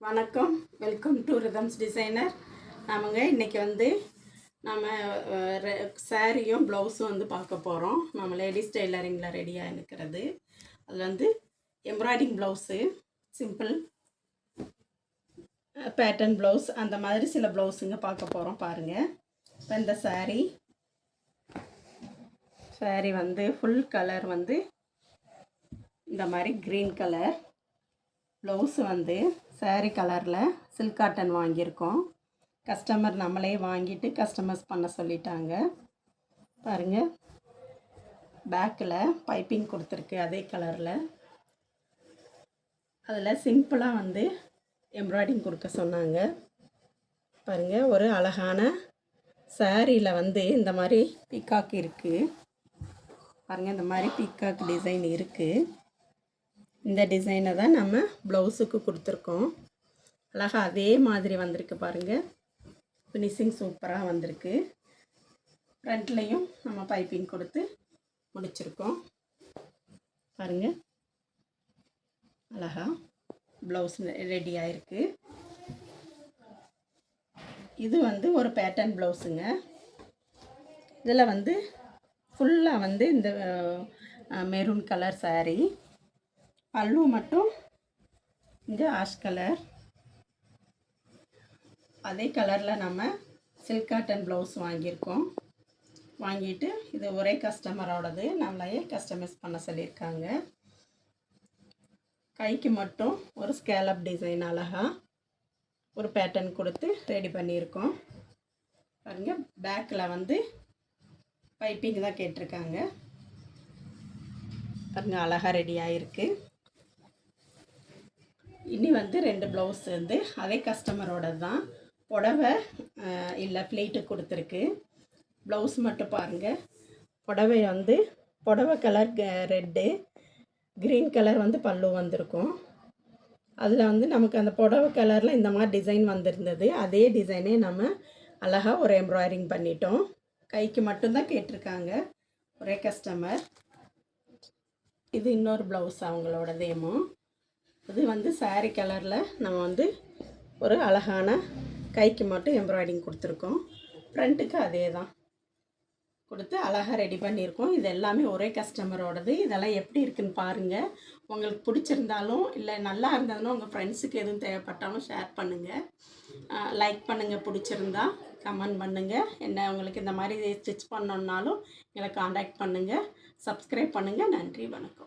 வணக்கம், welcome to rhythms designer. இன்றைக்கி நம்ம சாரியும் ப்ளவுஸும் பார்க்க போகிறோம். நம்ம லேடிஸ் டெய்லரிங்கில் ரெடியாக இருக்கிறது. அதில் embroidery blouse, simple pattern blouse, அந்த மாதிரி சில ப்ளவுஸுங்க பார்க்க போகிறோம். பாருங்கள். இப்போ இந்த சாரி ஃபுல் கலர் இந்த மாதிரி க்ரீன் கலர் ப்ளவுஸு சாரீ கலரில் சில்க் காட்டன் வாங்கியிருக்கோம். கஸ்டமர் நம்மளே வாங்கிட்டு கஸ்டமைஸ் பண்ண சொல்லிட்டாங்க. பாருங்கள், பேக்கில் பைப்பிங் கொடுத்துருக்கு அதே கலரில். அதில் சிம்பிளாக எம்ப்ராய்டிங் கொடுக்க சொன்னாங்க. பாருங்கள், ஒரு அழகான சாரியில் இந்த மாதிரி பீகாக் இருக்குது. பாருங்கள், இந்த மாதிரி பீகாக் டிசைன் இருக்குது. இந்த டிசைனை தான் நம்ம ப்ளவுஸுக்கு கொடுத்துருக்கோம். அழகாக அதே மாதிரி வந்திருக்கு. பாருங்கள், ஃபினிஷிங் சூப்பராக வந்திருக்கு. ஃப்ரண்ட்லேயும் நம்ம பைப்பிங் கொடுத்து முடிச்சிருக்கோம். பாருங்கள், அழகாக ப்ளவுஸ் ரெடி ஆகிருக்கு. இது ஒரு பேட்டர்ன் ப்ளவுஸுங்க. இதில் ஃபுல்லாக இந்த மெரூன் கலர் சாரீ. பல்லு மட்டும் இந்த ஆஷ் கலர். அதே கலரில் நம்ம சில்க் காட்டன் ப்ளவுஸ் வாங்கியிருக்கோம். வாங்கிட்டு இது ஒரே கஸ்டமரோடது, நம்மளையே கஸ்டமைஸ் பண்ண சொல்லியிருக்காங்க. கைக்கு மட்டும் ஒரு ஸ்கேலப் டிசைன் அழகாக ஒரு பேட்டர்ன் கொடுத்து ரெடி பண்ணியிருக்கோம். பாருங்கள், பேக்கில் பைப்பிங் தான் கேட்டிருக்காங்க. பாருங்கள், அழகாக ரெடி ஆகிருக்கு. இனி 2 ப்ளவுஸ் அதே கஸ்டமரோட தான். புடவை இல்லை ப்ளீட்டு கொடுத்துருக்கு. ப்ளவுஸ் மட்டும் பாருங்கள். புடவை புடவை கலர் ரெட்டு, க்ரீன் கலர் பல்லு வந்திருக்கும். அதில் நமக்கு அந்த புடவை கலரில் இந்த மாதிரி டிசைன் வந்திருந்தது. அதே டிசைனே நம்ம அழகாக ஒரு எம்ப்ராய்டிங் பண்ணிட்டோம். கைக்கு மட்டும்தான் கேட்டிருக்காங்க ஒரே கஸ்டமர். இது இன்னொரு ப்ளவுஸ் அவங்களோட தேமோ. இது சாரீ கலரில் நம்ம ஒரு அழகான கைக்கு மட்டும் எம்ப்ராய்டிங் கொடுத்துருக்கோம். ஃப்ரண்ட்டுக்கு அதே தான் கொடுத்து அழகாக ரெடி பண்ணியிருக்கோம். இது எல்லாமே ஒரே கஸ்டமரோடது. இதெல்லாம் எப்படி இருக்குதுன்னு பாருங்கள். உங்களுக்கு பிடிச்சிருந்தாலும் இல்லை நல்லா இருந்ததுன்னா உங்கள் ஃப்ரெண்ட்ஸுக்கு எதுவும் தேவைப்பட்டாலும் ஷேர் பண்ணுங்கள். லைக் பண்ணுங்கள். பிடிச்சிருந்தா கமெண்ட் பண்ணுங்கள். என்ன உங்களுக்கு இந்த மாதிரி ஸ்டிச் பண்ணணுன்னாலும் எங்களை காண்டாக்ட் பண்ணுங்கள். சப்ஸ்கிரைப் பண்ணுங்கள். நன்றி, வணக்கம்.